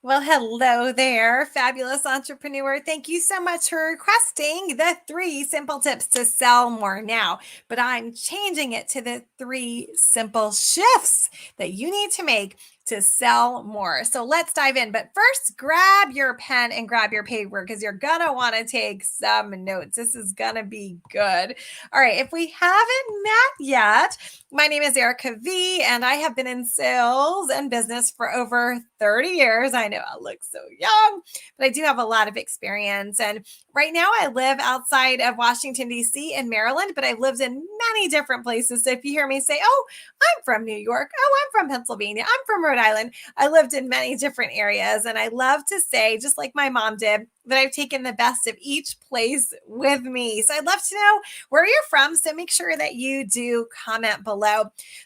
Well, hello there, fabulous entrepreneur. Thank you so much for requesting the 3 simple tips to sell more now. But I'm changing it to the 3 simple shifts that you need to make to sell more. So let's dive in. But first, grab your pen and grab your paper because you're going to want to take some notes. This is going to be good. All right. If we haven't met yet, my name is Erica V, and I have been in sales and business for over 30 years. I know I look so young, but I do have a lot of experience. And right now I live outside of Washington, D.C. in Maryland, but I've lived in many different places. So if you hear me say, oh, I'm from New York, oh, I'm from Pennsylvania, I'm from Rhode Island, I lived in many different areas. And I love to say, just like my mom did, that I've taken the best of each place with me. So I'd love to know where you're from. So make sure that you do comment below.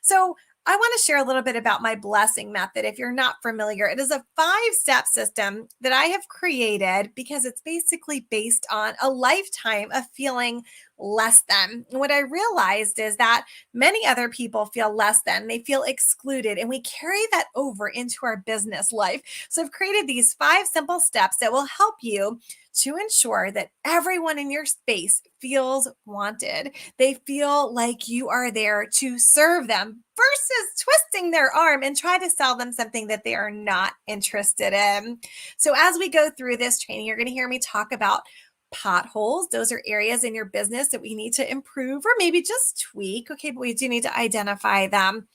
So I want to share a little bit about my blessing method. If you're not familiar, it is a 5-step system that I have created because it's basically based on a lifetime of feeling less than. And what I realized is that many other people feel less than, they feel excluded, and we carry that over into our business life. So I've created these 5 simple steps that will help you to ensure that everyone in your space feels wanted. They feel like you are there to serve them versus twisting their arm and try to sell them something that they are not interested in. So as we go through this training, you're going to hear me talk about potholes. Those are areas in your business that we need to improve or maybe just tweak. Okay, but we do need to identify them.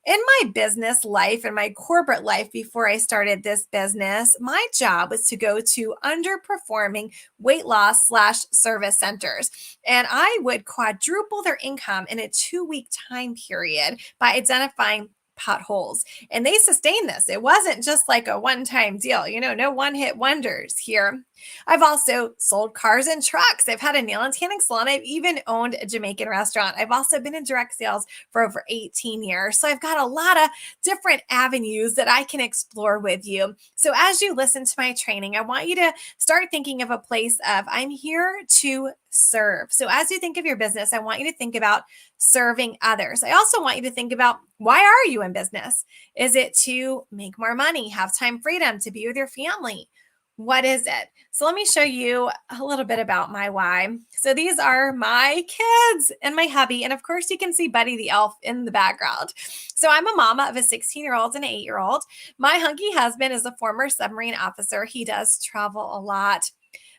In my business life and my corporate life before I started this business, my job was to go to underperforming weight loss slash service centers. And I would quadruple their income in a 2-week time period by identifying potholes. And they sustained this. It wasn't just like a one-time deal, no one-hit wonders here. I've also sold cars and trucks. I've had a nail and tanning salon. I've even owned a Jamaican restaurant. I've also been in direct sales for over 18 years. So I've got a lot of different avenues that I can explore with you. So as you listen to my training, I want you to start thinking of a place of I'm here to serve. So as you think of your business, I want you to think about serving others. I also want you to think about why are you in business? Is it to make more money, have time freedom, to be with your family? What is it? So let me show you a little bit about my why. So these are my kids and my hubby. And of course, you can see Buddy the elf in the background. So I'm a mama of a 16-year-old and an 8-year-old. My hunky husband is a former submarine officer. He does travel a lot.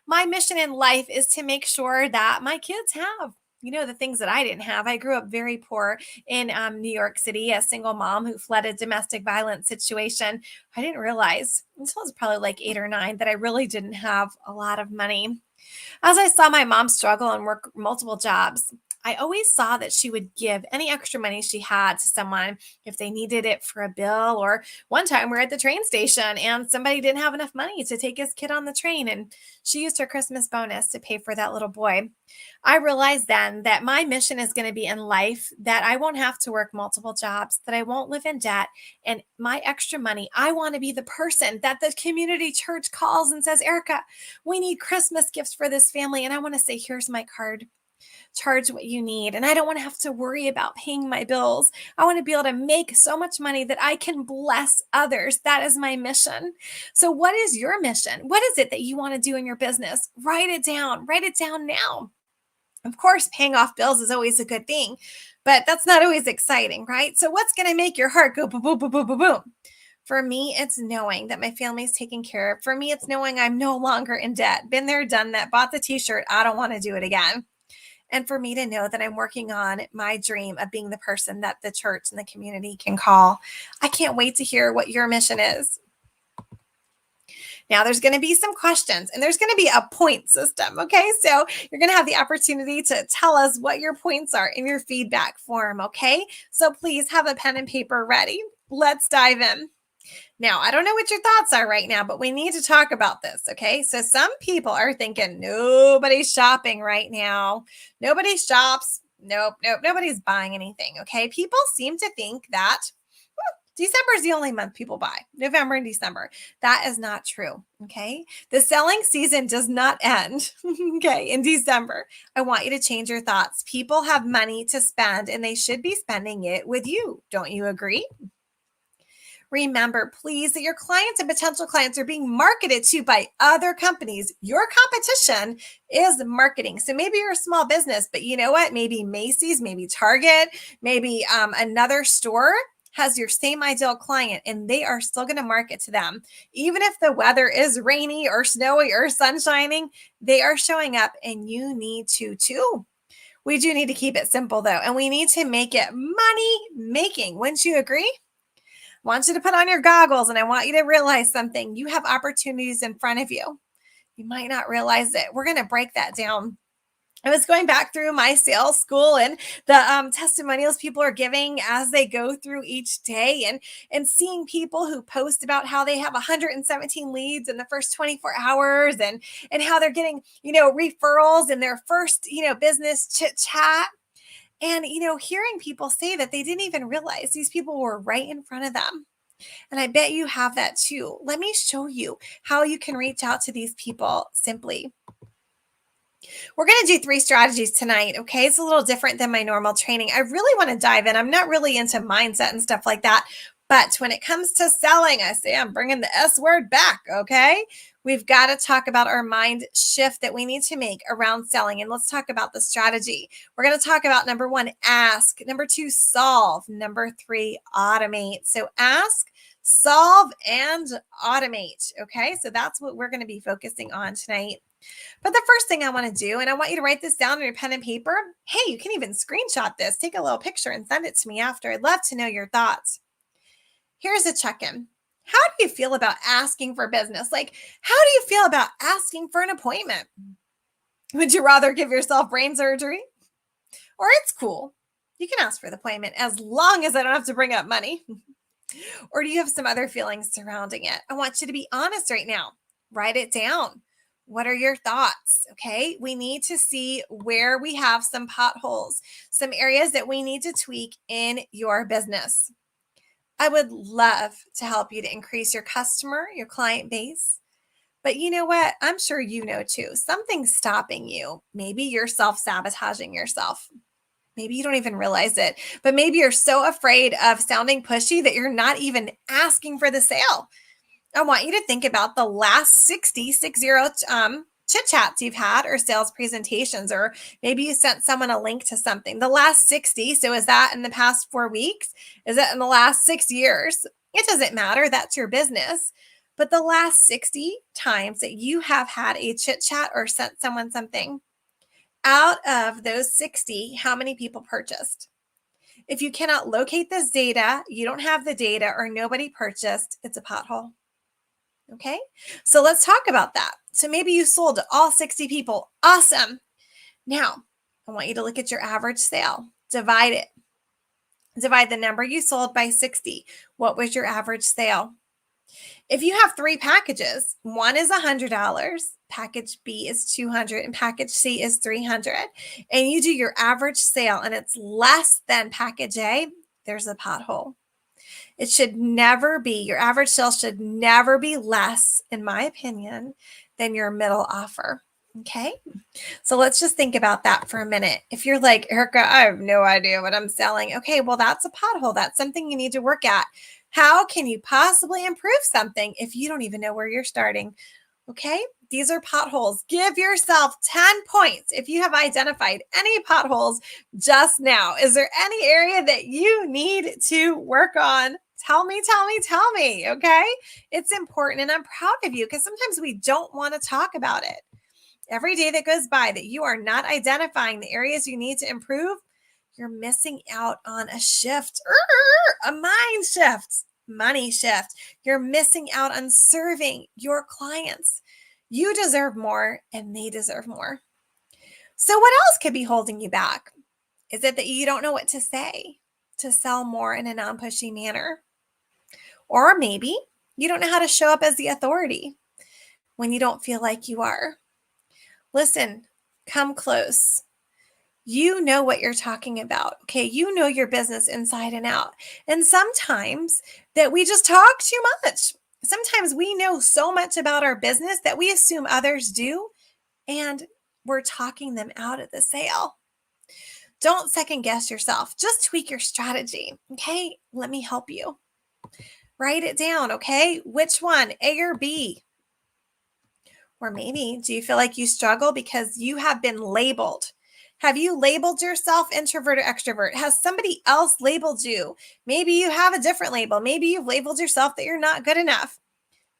My mission in life is to make sure that my kids have the things that I didn't have. I grew up very poor in New York City, a single mom who fled a domestic violence situation. I didn't realize until I was probably like 8 or 9 that I really didn't have a lot of money. As I saw my mom struggle and work multiple jobs, I always saw that she would give any extra money she had to someone if they needed it for a bill. Or one time we were at the train station and somebody didn't have enough money to take his kid on the train, and she used her Christmas bonus to pay for that little boy. I realized then that my mission is going to be in life that I won't have to work multiple jobs, that I won't live in debt, and my extra money, I want to be the person that the community church calls and says, Erica, we need Christmas gifts for this family. And I want to say, here's my card. Charge what you need. And I don't want to have to worry about paying my bills. I want to be able to make so much money that I can bless others. That is my mission. So what is your mission? What is it that you want to do in your business? Write it down. Write it down now. Of course, paying off bills is always a good thing, but that's not always exciting, right? So what's going to make your heart go boom, boom, boom, boom, boom, boom? For me, it's knowing that my family's taken care of. For me, it's knowing I'm no longer in debt. Been there, done that, bought the t-shirt. I don't want to do it again. And for me to know that I'm working on my dream of being the person that the church and the community can call. I can't wait to hear what your mission is. Now, there's going to be some questions and there's going to be a point system. Okay. So you're going to have the opportunity to tell us what your points are in your feedback form. Okay. So please have a pen and paper ready. Let's dive in. Now, I don't know what your thoughts are right now, but we need to talk about this, okay? So some people are thinking, nobody's shopping right now. Nobody shops. Nope, nobody's buying anything, okay? People seem to think that December is the only month people buy, November and December. That is not true, okay? The selling season does not end, okay, in December. I want you to change your thoughts. People have money to spend, and they should be spending it with you. Don't you agree? Remember, please, that your clients and potential clients are being marketed to by other companies. Your competition is marketing. So maybe you're a small business, but you know what? Maybe Macy's, maybe Target, maybe another store has your same ideal client, and they are still going to market to them. Even if the weather is rainy or snowy or sun shining, they are showing up, and you need to too. We do need to keep it simple though, and we need to make it money making. Wouldn't you agree? I want you to put on your goggles, and I want you to realize something. You have opportunities in front of you. You might not realize it. We're going to break that down. I was going back through my sales school and the testimonials people are giving as they go through each day, and seeing people who post about how they have 117 leads in the first 24 hours, and how they're getting, referrals in their first, business chit chat. And, hearing people say that they didn't even realize these people were right in front of them. And I bet you have that too. Let me show you how you can reach out to these people simply. We're going to do 3 strategies tonight, okay? It's a little different than my normal training. I really want to dive in. I'm not really into mindset and stuff like that. But when it comes to selling, I say I'm bringing the S word back, okay? We've got to talk about our mind shift that we need to make around selling. And let's talk about the strategy. We're going to talk about number 1, ask. Number 2, solve. Number 3, automate. So ask, solve, and automate, okay? So that's what we're going to be focusing on tonight. But the first thing I want to do, and I want you to write this down on your pen and paper. Hey, you can even screenshot this, take a little picture and send it to me after. I'd love to know your thoughts. Here's a check-in. How do you feel about asking for business? Like, how do you feel about asking for an appointment? Would you rather give yourself brain surgery? Or it's cool. You can ask for the appointment as long as I don't have to bring up money. Or do you have some other feelings surrounding it? I want you to be honest right now. Write it down. What are your thoughts? Okay. We need to see where we have some potholes, some areas that we need to tweak in your business. I would love to help you to increase your customer, your client base. But you know what? I'm sure you know too. Something's stopping you. Maybe you're self-sabotaging yourself. Maybe you don't even realize it, but maybe you're so afraid of sounding pushy that you're not even asking for the sale. I want you to think about the last 60 chit chats you've had, or sales presentations, or maybe you sent someone a link to something. The last 60. So is that in the past 4 weeks? Is it in the last 6 years? It doesn't matter. That's your business. But the last 60 times that you have had a chit chat or sent someone something, out of those 60, how many people purchased? If you cannot locate this data, you don't have the data, or nobody purchased, it's a pothole. Okay, so let's talk about that. So maybe you sold to all 60 people. Awesome. Now, I want you to look at your average sale. Divide it. Divide the number you sold by 60. What was your average sale? If you have 3 packages, one is $100, package B is $200, and package C is $300, and you do your average sale and it's less than package A, there's a pothole. It should never be, your average sale should never be less, in my opinion, than your middle offer. Okay. So let's just think about that for a minute. If you're like, Erica, I have no idea what I'm selling. Okay. Well, that's a pothole. That's something you need to work at. How can you possibly improve something if you don't even know where you're starting? Okay. These are potholes. Give yourself 10 points if you have identified any potholes just now. Is there any area that you need to work on? Tell me, okay? It's important, and I'm proud of you, because sometimes we don't want to talk about it. Every day that goes by that you are not identifying the areas you need to improve, you're missing out on a shift, a mind shift, money shift. You're missing out on serving your clients. You deserve more, and they deserve more. So what else could be holding you back? Is it that you don't know what to say to sell more in a non-pushy manner? Or maybe you don't know how to show up as the authority when you don't feel like you are. Listen, come close. You know what you're talking about. Okay. You know your business inside and out. And sometimes that we just talk too much. Sometimes we know so much about our business that we assume others do, and we're talking them out of the sale. Don't second guess yourself. Just tweak your strategy. Okay. Let me help you. Write it down, okay? Which one, A or B? Or maybe, do you feel like you struggle because you have been labeled? Have you labeled yourself introvert or extrovert? Has somebody else labeled you? Maybe you have a different label. Maybe you've labeled yourself that you're not good enough.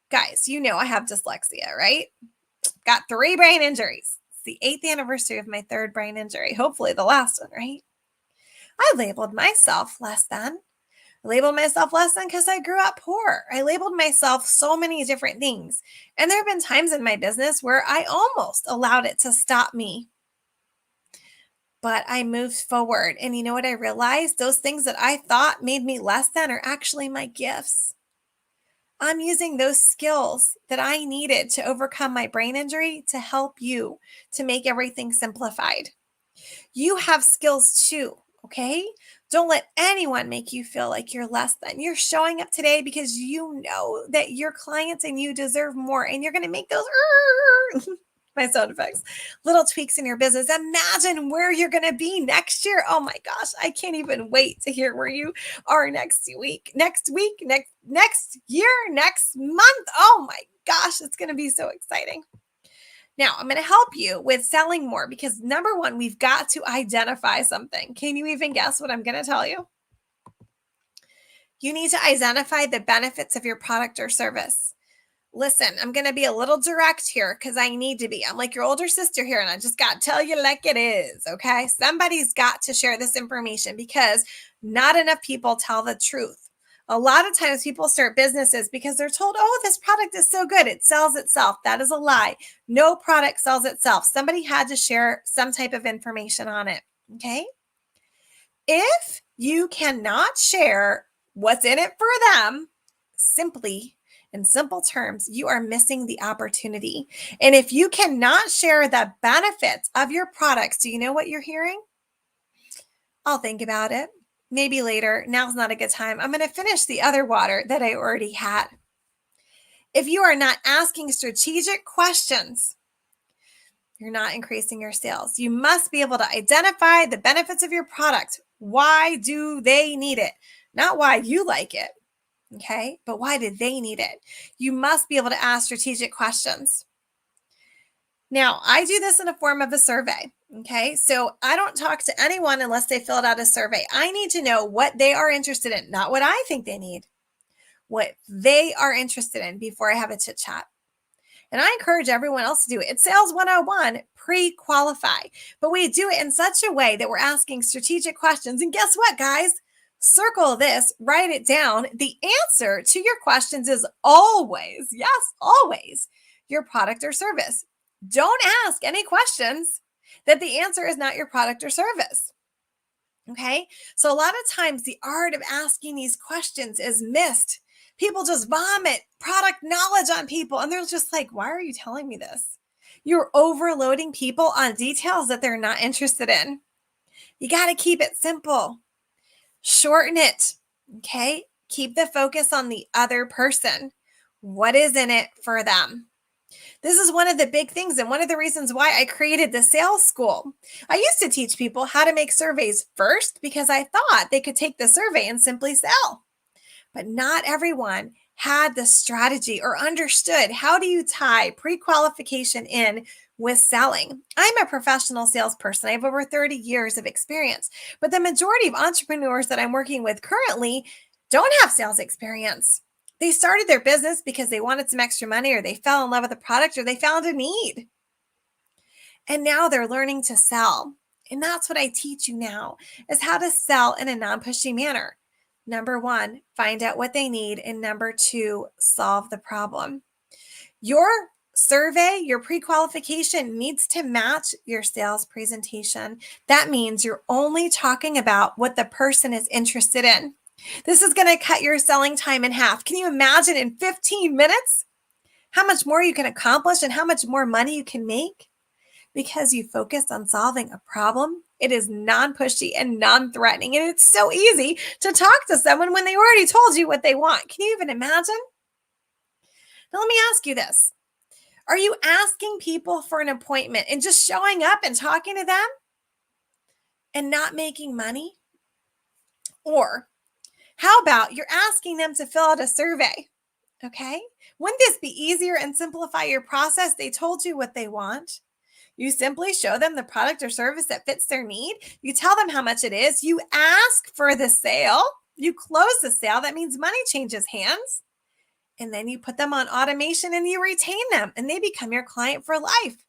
Guys, you know I have dyslexia, right? Got 3 brain injuries. It's the 8th anniversary of my 3rd brain injury. Hopefully the last one, right? I labeled myself less than. I labeled myself less than because I grew up poor. I labeled myself so many different things. And there have been times in my business where I almost allowed it to stop me. But I moved forward. And you know what I realized? Those things that I thought made me less than are actually my gifts. I'm using those skills that I needed to overcome my brain injury to help you to make everything simplified. You have skills too, okay? Don't let anyone make you feel like you're less than. You're showing up today because you know that your clients and you deserve more, and you're going to make those my sound effects, little tweaks in your business. Imagine where you're going to be next year. Oh my gosh, I can't even wait to hear where you are next year, next month. Oh my gosh, it's going to be so exciting. Now, I'm going to help you with selling more because number one, we've got to identify something. Can you even guess what I'm going to tell you? You need to identify the benefits of your product or service. Listen, I'm going to be a little direct here because I need to be. I'm like your older sister here, and I just got to tell you like it is, okay? Somebody's got to share this information because not enough people tell the truth. A lot of times people start businesses because they're told, oh, this product is so good. It sells itself. That is a lie. No product sells itself. Somebody had to share some type of information on it, okay? If you cannot share what's in it for them, simply in simple terms, you are missing the opportunity. And if you cannot share the benefits of your products, do you know what you're hearing? I'll think about it. Maybe later. Now's not a good time. I'm going to finish the other water that I already had. If you are not asking strategic questions, you're not increasing your sales. You must be able to identify the benefits of your product. Why do they need it? Not why you like it, okay? But why do they need it? You must be able to ask strategic questions. Now, I do this in a form of a survey, okay? So I don't talk to anyone unless they filled out a survey. I need to know what they are interested in, not what I think they need, what they are interested in before I have a chit chat. And I encourage everyone else to do it. It's Sales 101, pre-qualify. But we do it in such a way that we're asking strategic questions. And guess what, guys? Circle this, write it down. The answer to your questions is always, yes, always, your product or service. Don't ask any questions that the answer is not your product or service. Okay? So a lot of times the art of asking these questions is missed. People just vomit product knowledge on people, and they're just like, why are you telling me this? You're overloading people on details that they're not interested in. You got to keep it simple. Shorten it. Okay? Keep the focus on the other person. What is in it for them? This is one of the big things and one of the reasons why I created the sales school. I used to teach people how to make surveys first because I thought they could take the survey and simply sell. But not everyone had the strategy or understood how do you tie pre-qualification in with selling. I'm a professional salesperson. I have over 30 years of experience, but the majority of entrepreneurs that I'm working with currently don't have sales experience. They started their business because they wanted some extra money, or they fell in love with the product, or they found a need. And now they're learning to sell. And that's what I teach you now, is how to sell in a non-pushy manner. Number one, find out what they need. And number two, solve the problem. Your survey, your pre-qualification needs to match your sales presentation. That means you're only talking about what the person is interested in. This is going to cut your selling time in half. Can you imagine in 15 minutes how much more you can accomplish and how much more money you can make? Because you focused on solving a problem. It is non-pushy and non-threatening. And it's so easy to talk to someone when they already told you what they want. Can you even imagine? Now, let me ask you this. Are you asking people for an appointment and just showing up and talking to them and not making money? Or How about you're asking them to fill out a survey? Okay. Wouldn't this be easier and simplify your process? They told you what they want. You simply show them the product or service that fits their need. You tell them how much it is. You ask for the sale. You close the sale. That means money changes hands. And then you put them on automation and you retain them and they become your client for life.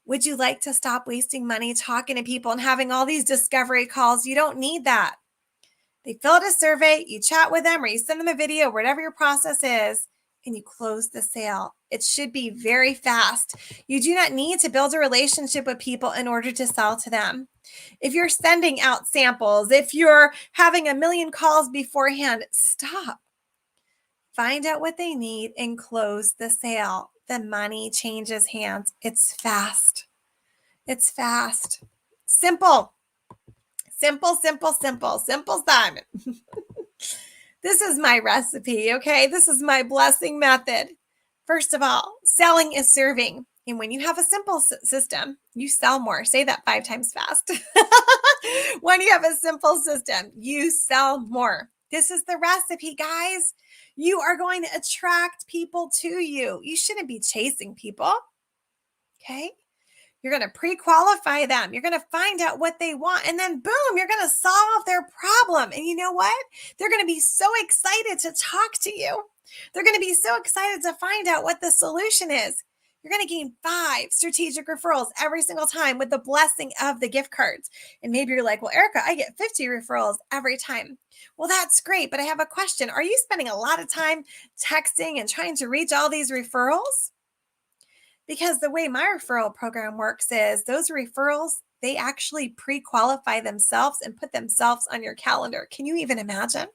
Would you like to stop wasting money talking to people and having all these discovery calls? You don't need that. They fill out a survey, you chat with them, or you send them a video, whatever your process is, and you close the sale. It should be very fast. You do not need to build a relationship with people in order to sell to them. If you're sending out samples, if you're having a million calls beforehand, stop. Find out what they need and close the sale. The money changes hands. It's fast. It's fast. Simple. Simple, simple, simple. Simple, Simon. This is my recipe, okay? This is my blessing method. First of all, selling is serving. And when you have a simple system, you sell more. Say that 5 times fast. When you have a simple system, you sell more. This is the recipe, guys. You are going to attract people to you. You shouldn't be chasing people, okay? You're going to pre-qualify them. You're going to find out what they want. And then boom, you're going to solve their problem. And you know what? They're going to be so excited to talk to you. They're going to be so excited to find out what the solution is. You're going to gain 5 strategic referrals every single time with the blessing of the gift cards. And maybe you're like, well, Erica, I get 50 referrals every time. Well, that's great. But I have a question. Are you spending a lot of time texting and trying to reach all these referrals? Because the way my referral program works is those referrals, they actually pre-qualify themselves and put themselves on your calendar. Can you even imagine?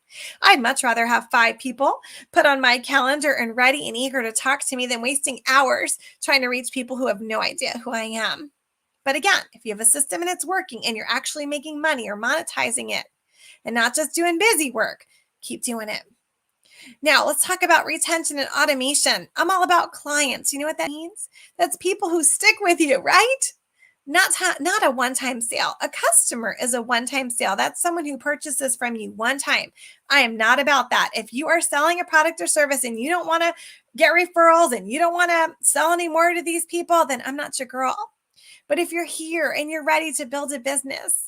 I'd much rather have 5 people put on my calendar and ready and eager to talk to me than wasting hours trying to reach people who have no idea who I am. But again, if you have a system and it's working and you're actually making money or monetizing it and not just doing busy work, keep doing it. Now, let's talk about retention and automation. I'm all about clients. You know what that means? That's people who stick with you, right? Not a one-time sale. A customer is a one-time sale. That's someone who purchases from you one time. I am not about that. If you are selling a product or service and you don't want to get referrals and you don't want to sell any more to these people, then I'm not your girl. But if you're here and you're ready to build a business,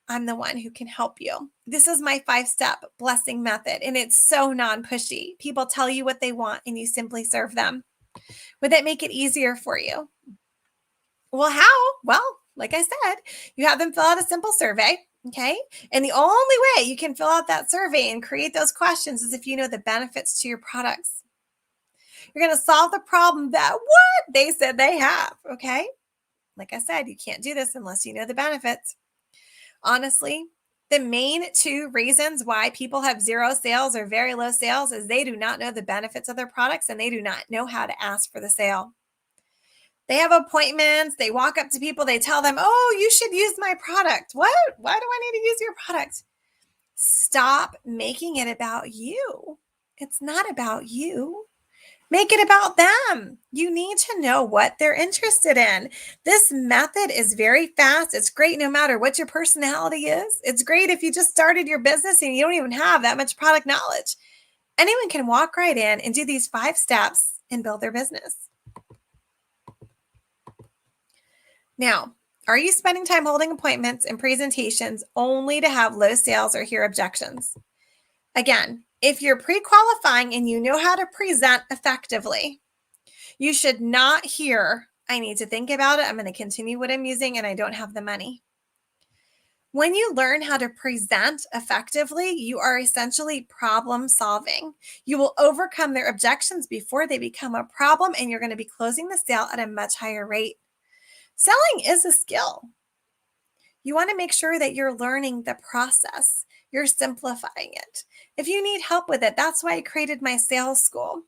I'm the one who can help you. This is my 5-step blessing method, and it's so non-pushy. People tell you what they want, and you simply serve them. Would that make it easier for you? Well, how? Well, like I said, you have them fill out a simple survey, okay? And the only way you can fill out that survey and create those questions is if you know the benefits to your products. You're going to solve the problem that what they said they have, okay? Like I said, you can't do this unless you know the benefits. Honestly, the main 2 reasons why people have 0 sales or very low sales is they do not know the benefits of their products and they do not know how to ask for the sale. They have appointments. They walk up to people. They tell them, oh, you should use my product. What? Why do I need to use your product? Stop making it about you. It's not about you. Make it about them. You need to know what they're interested in. This method is very fast. It's great no matter what your personality is. It's great if you just started your business and you don't even have that much product knowledge. Anyone can walk right in and do these 5 steps and build their business. Now, are you spending time holding appointments and presentations only to have low sales or hear objections? Again, if you're pre-qualifying and you know how to present effectively, you should not hear, I need to think about it. I'm going to continue what I'm using and I don't have the money. When you learn how to present effectively, you are essentially problem solving. You will overcome their objections before they become a problem and you're going to be closing the sale at a much higher rate. Selling is a skill. You want to make sure that you're learning the process. You're simplifying it. If you need help with it, that's why I created my sales school.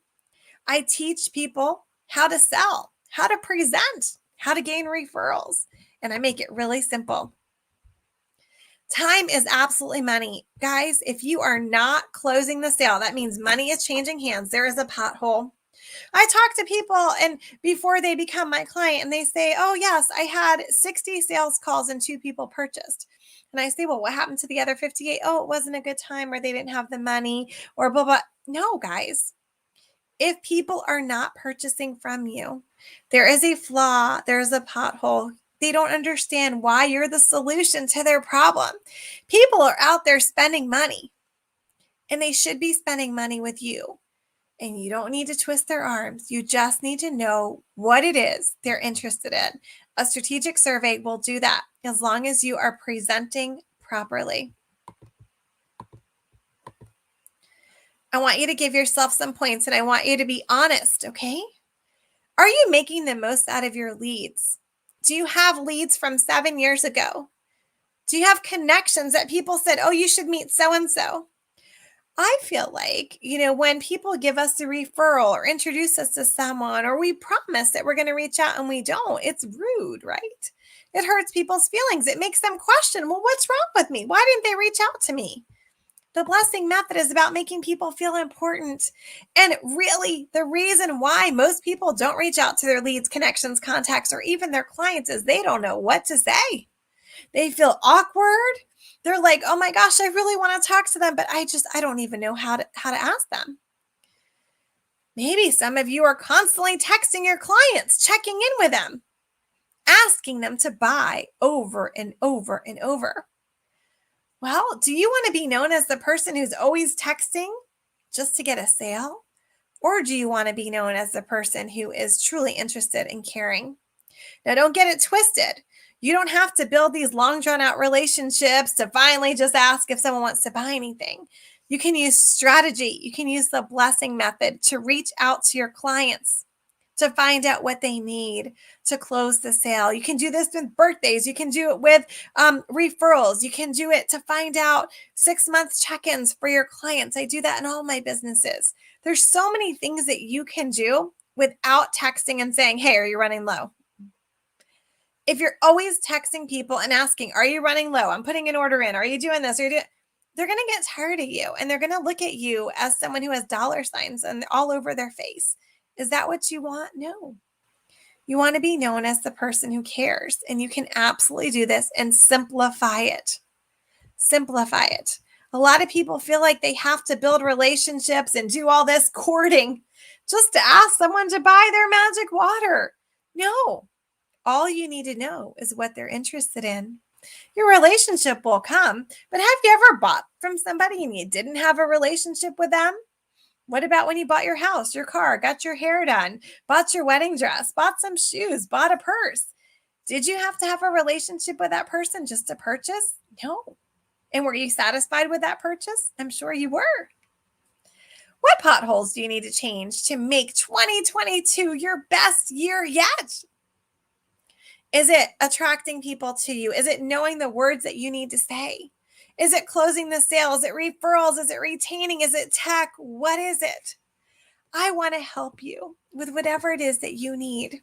I teach people how to sell, how to present, how to gain referrals, and I make it really simple. Time is absolutely money. Guys, if you are not closing the sale, that means money is changing hands. There is a pothole. I talk to people and before they become my client and they say, oh yes, I had 60 sales calls and 2 people purchased. And I say, well, what happened to the other 58? Oh, it wasn't a good time, or they didn't have the money, or blah, blah. No, guys. If people are not purchasing from you, there is a flaw, there's a pothole. They don't understand why you're the solution to their problem. People are out there spending money, and they should be spending money with you. And you don't need to twist their arms. You just need to know what it is they're interested in. A strategic survey will do that as long as you are presenting properly. I want you to give yourself some points, and I want you to be honest, okay? Are you making the most out of your leads? Do you have leads from 7 years ago? Do you have connections that people said, oh, you should meet so-and-so? I feel like, when people give us a referral or introduce us to someone, or we promise that we're going to reach out and we don't, it's rude, right? It hurts people's feelings. It makes them question, well, what's wrong with me? Why didn't they reach out to me? The blessing method is about making people feel important. And really, the reason why most people don't reach out to their leads, connections, contacts, or even their clients is they don't know what to say. They feel awkward. They're like, oh my gosh, I really want to talk to them, but I don't even know how to ask them. Maybe some of you are constantly texting your clients, checking in with them, asking them to buy over and over and over. Well, do you want to be known as the person who's always texting just to get a sale? Or do you want to be known as the person who is truly interested in caring? Now, don't get it twisted. You don't have to build these long drawn out relationships to finally just ask if someone wants to buy anything. You can use strategy. You can use the blessing method to reach out to your clients, to find out what they need to close the sale. You can do this with birthdays. You can do it with referrals. You can do it to find out 6-month check-ins for your clients. I do that in all my businesses. There's so many things that you can do without texting and saying, hey, are you running low? If you're always texting people and asking, are you running low? I'm putting an order in. Are you doing this? They're going to get tired of you, and they're going to look at you as someone who has dollar signs and all over their face. Is that what you want? No. You want to be known as the person who cares, and you can absolutely do this and simplify it. Simplify it. A lot of people feel like they have to build relationships and do all this courting just to ask someone to buy their magic water. No. All you need to know is what they're interested in. Your relationship will come, but have you ever bought from somebody and you didn't have a relationship with them? What about when you bought your house, your car, got your hair done, bought your wedding dress, bought some shoes, bought a purse? Did you have to have a relationship with that person just to purchase? No. And were you satisfied with that purchase? I'm sure you were. What potholes do you need to change to make 2022 your best year yet? Is it attracting people to you? Is it knowing the words that you need to say? Is it closing the sale? Is it referrals? Is it retaining? Is it tech? What is it? I want to help you with whatever it is that you need.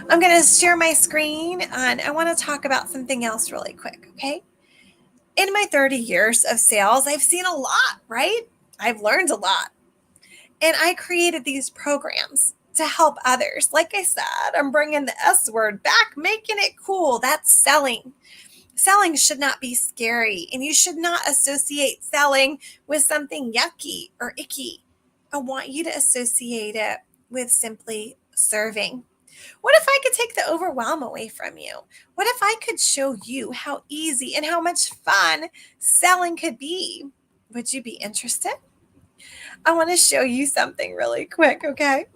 I'm going to share my screen, and I want to talk about something else really quick, okay? In my 30 years of sales, I've seen a lot, right? I've learned a lot. And I created these programs to help others. Like I said, I'm bringing the S word back, making it cool. That's selling. Selling should not be scary, and you should not associate selling with something yucky or icky. I want you to associate it with simply serving. What if I could take the overwhelm away from you? What if I could show you how easy and how much fun selling could be? Would you be interested? I want to show you something really quick, okay?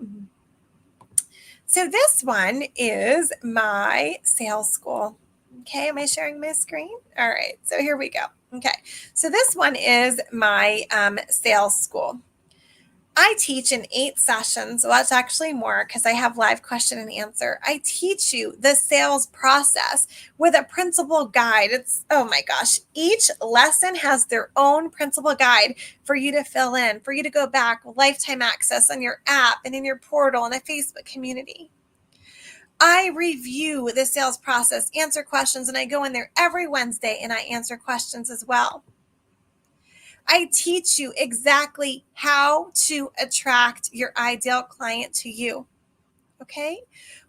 So this one is my sales school. Okay, am I sharing my screen? All right, so here we go. Okay, so this one is my sales school. I teach in 8 sessions. Well, it's actually more because I have live question and answer. I teach you the sales process with a principal guide. Oh my gosh, each lesson has their own principal guide for you to fill in, for you to go back, lifetime access on your app and in your portal and a Facebook community. I review the sales process, answer questions, and I go in there every Wednesday and I answer questions as well. I teach you exactly how to attract your ideal client to you. okay?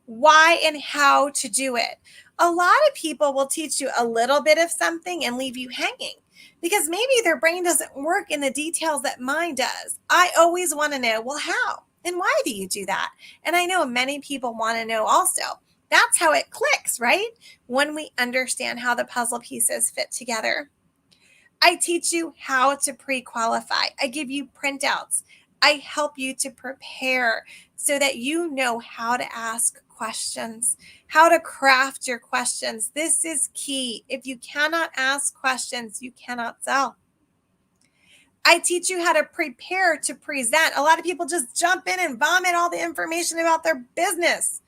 Why and how to do it. A lot of people will teach you a little bit of something and leave you hanging because maybe their brain doesn't work in the details that mine does. I always want to know, well, how and why do you do that? And I know many people want to know also. That's how it clicks, right? When we understand how the puzzle pieces fit together. I teach you how to pre-qualify. I give you printouts. I help you to prepare so that you know how to ask questions, how to craft your questions. This is key. If you cannot ask questions, you cannot sell. I teach you how to prepare to present. A lot of people just jump in and vomit all the information about their business.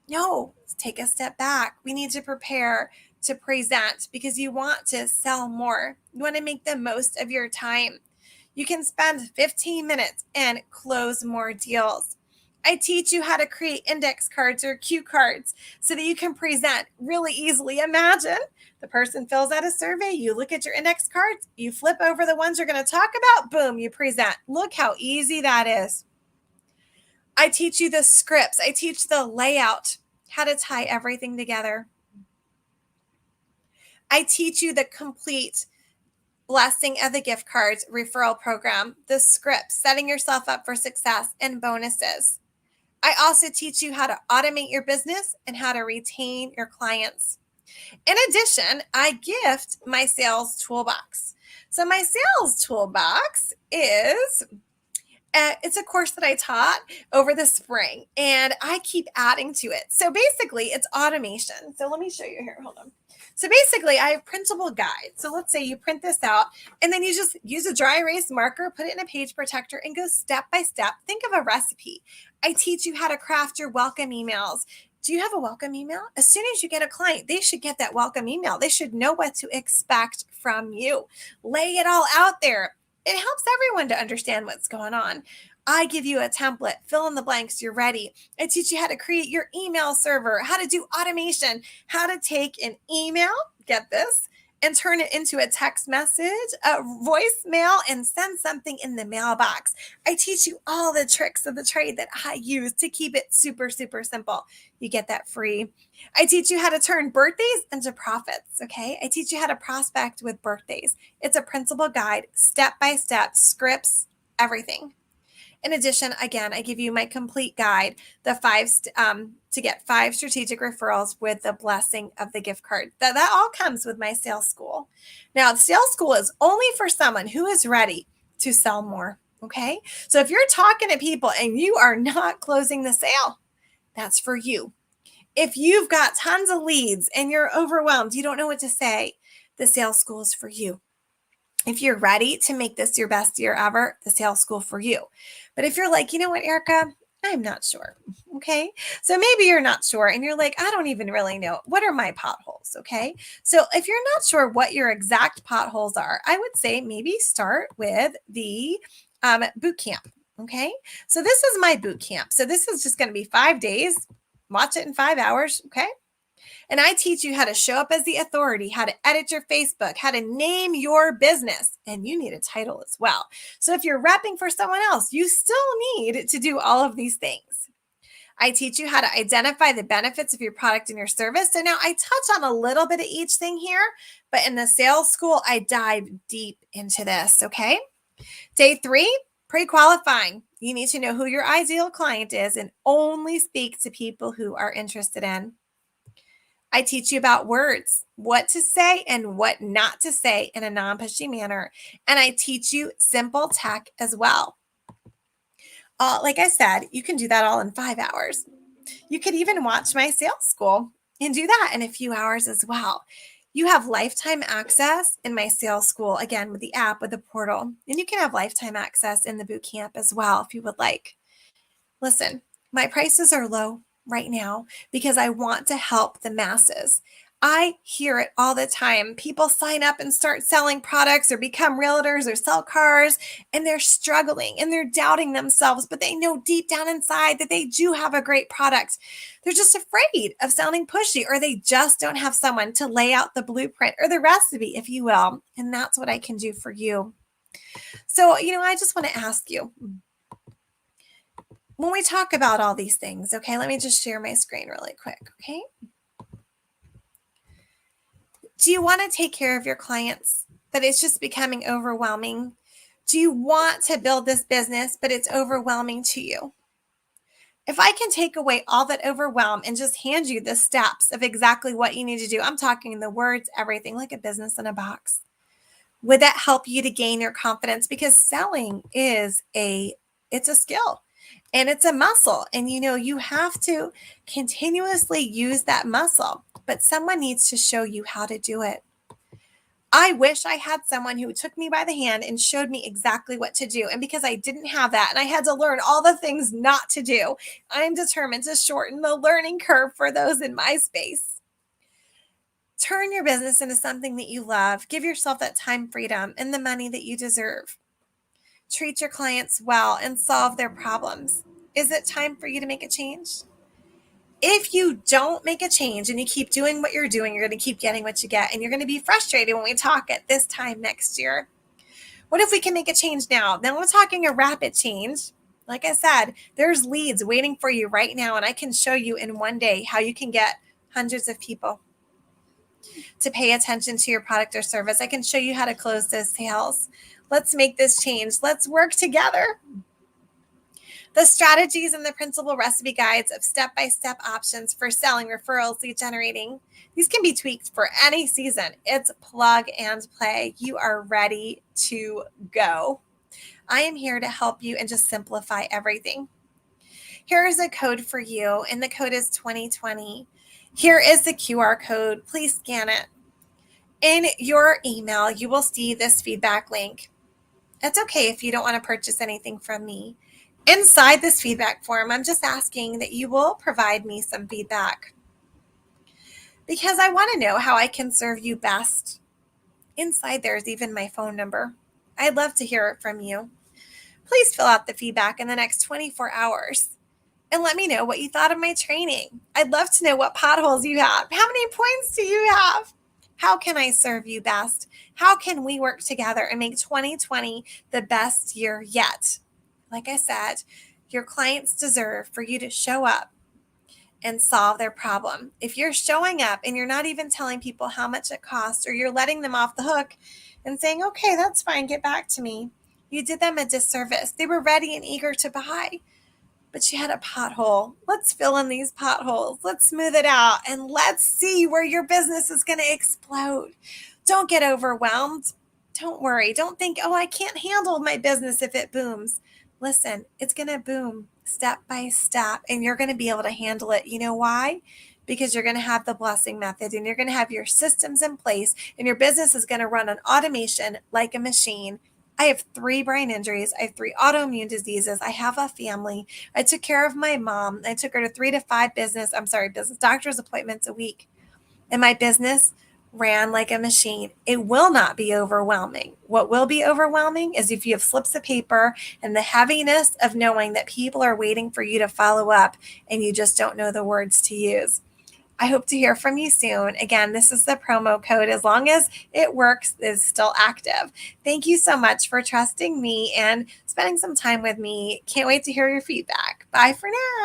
No, take a step back. We need to prepare to present because you want to sell more. You want to make the most of your time. You can spend 15 minutes and close more deals. I teach you how to create index cards or cue cards so that you can present really easily. Imagine the person fills out a survey, you look at your index cards, you flip over the ones you're going to talk about, boom, you present. Look how easy that is. I teach you the scripts. I teach the layout, how to tie everything together. I teach you the complete blessing of the gift cards referral program, the scripts, setting yourself up for success, and bonuses. I also teach you how to automate your business and how to retain your clients. In addition, I gift my sales toolbox. So my sales toolbox is it's a course that I taught over the spring and I keep adding to it. So basically, it's automation. So let me show you here. Hold on. So basically, I have printable guides. So let's say you print this out and then you just use a dry erase marker, put it in a page protector, and go step by step. Think of a recipe. I teach you how to craft your welcome emails. Do you have a welcome email? As soon as you get a client, they should get that welcome email. They should know what to expect from you. Lay it all out there. It helps everyone to understand what's going on. I give you a template, fill in the blanks, you're ready. I teach you how to create your email server, how to do automation, how to take an email, get this, and turn it into a text message, a voicemail, and send something in the mailbox. I teach you all the tricks of the trade that I use to keep it super, super simple. You get that free. I teach you how to turn birthdays into profits, okay? I teach you how to prospect with birthdays. It's a principal guide, step by step, scripts, everything. In addition, again, I give you my complete guide, the to get 5 strategic referrals with the blessing of the gift card. That all comes with my sales school. Now, the sales school is only for someone who is ready to sell more. Okay. So if you're talking to people and you are not closing the sale, that's for you. If you've got tons of leads and you're overwhelmed, you don't know what to say, the sales school is for you. If you're ready to make this your best year ever, the sales school for you. But if you're like, you know what, Erica, I'm not sure. Okay. So maybe you're not sure and you're like, I don't even really know. What are my potholes? Okay. So if you're not sure what your exact potholes are, I would say maybe start with the boot camp. Okay. So this is my boot camp. So this is just going to be 5 days. Watch it in 5 hours. Okay. And I teach you how to show up as the authority, how to edit your Facebook, how to name your business. And you need a title as well. So if you're repping for someone else, you still need to do all of these things. I teach you how to identify the benefits of your product and your service. So now I touch on a little bit of each thing here, but in the sales school, I dive deep into this. Okay. Day 3, pre-qualifying. You need to know who your ideal client is and only speak to people who are interested in. I teach you about words, what to say and what not to say in a non-pushy manner. And I teach you simple tech as well. Like I said, you can do that all in 5 hours. You could even watch my sales school and do that in a few hours as well. You have lifetime access in my sales school, again, with the app, with the portal. And you can have lifetime access in the boot camp as well if you would like. Listen, my prices are low right now because I want to help the masses. I hear it all the time. People sign up and start selling products or become realtors or sell cars, and they're struggling and they're doubting themselves, but they know deep down inside that they do have a great product. They're just afraid of sounding pushy, or they just don't have someone to lay out the blueprint or the recipe, if you will. And that's what I can do for you. So, I just want to ask you, when we talk about all these things, okay, let me just share my screen really quick, okay? Do you want to take care of your clients, but it's just becoming overwhelming? Do you want to build this business, but it's overwhelming to you? If I can take away all that overwhelm and just hand you the steps of exactly what you need to do, I'm talking the words, everything, like a business in a box. Would that help you to gain your confidence? Because selling is it's a skill and it's a muscle. And you have to continuously use that muscle, but someone needs to show you how to do it. I wish I had someone who took me by the hand and showed me exactly what to do. And because I didn't have that and I had to learn all the things not to do, I'm determined to shorten the learning curve for those in my space. Turn your business into something that you love. Give yourself that time freedom and the money that you deserve. Treat your clients well and solve their problems. Is it time for you to make a change? If you don't make a change and you keep doing what you're doing, you're going to keep getting what you get, and you're going to be frustrated when we talk at this time next year. What if we can make a change now? Then we're talking a rapid change. Like I said, there's leads waiting for you right now, and I can show you in one day how you can get hundreds of people to pay attention to your product or service. I can show you how to close those sales. Let's make this change. Let's work together. The strategies and the principal recipe guides of step-by-step options for selling, referrals, lead generating. These can be tweaked for any season. It's plug and play. You are ready to go. I am here to help you and just simplify everything. Here is a code for you, and the code is 2020. Here is the QR code. Please scan it. In your email, you will see this feedback link. It's okay if you don't want to purchase anything from me. Inside this feedback form, I'm just asking that you will provide me some feedback because I want to know how I can serve you best. Inside there is even my phone number. I'd love to hear it from you. Please fill out the feedback in the next 24 hours and let me know what you thought of my training. I'd love to know what potholes you have. How many points do you have? How can I serve you best? How can we work together and make 2020 the best year yet? Like I said, your clients deserve for you to show up and solve their problem. If you're showing up and you're not even telling people how much it costs, or you're letting them off the hook and saying, okay, that's fine, get back to me, you did them a disservice. They were ready and eager to buy, but you had a pothole. Let's fill in these potholes. Let's smooth it out, and let's see where your business is going to explode. Don't get overwhelmed. Don't worry. Don't think, oh, I can't handle my business if it booms. Listen, it's going to boom step by step, and you're going to be able to handle it. You know why? Because you're going to have the blessing method, and you're going to have your systems in place, and your business is going to run on automation like a machine. I have 3 brain injuries. I have 3 autoimmune diseases. I have a family. I took care of my mom. I took her to 3 to 5 business doctor's appointments a week. And my business ran like a machine. It will not be overwhelming. What will be overwhelming is if you have slips of paper and the heaviness of knowing that people are waiting for you to follow up and you just don't know the words to use. I hope to hear from you soon. Again, this is the promo code. As long as it works, is still active. Thank you so much for trusting me and spending some time with me. Can't wait to hear your feedback. Bye for now.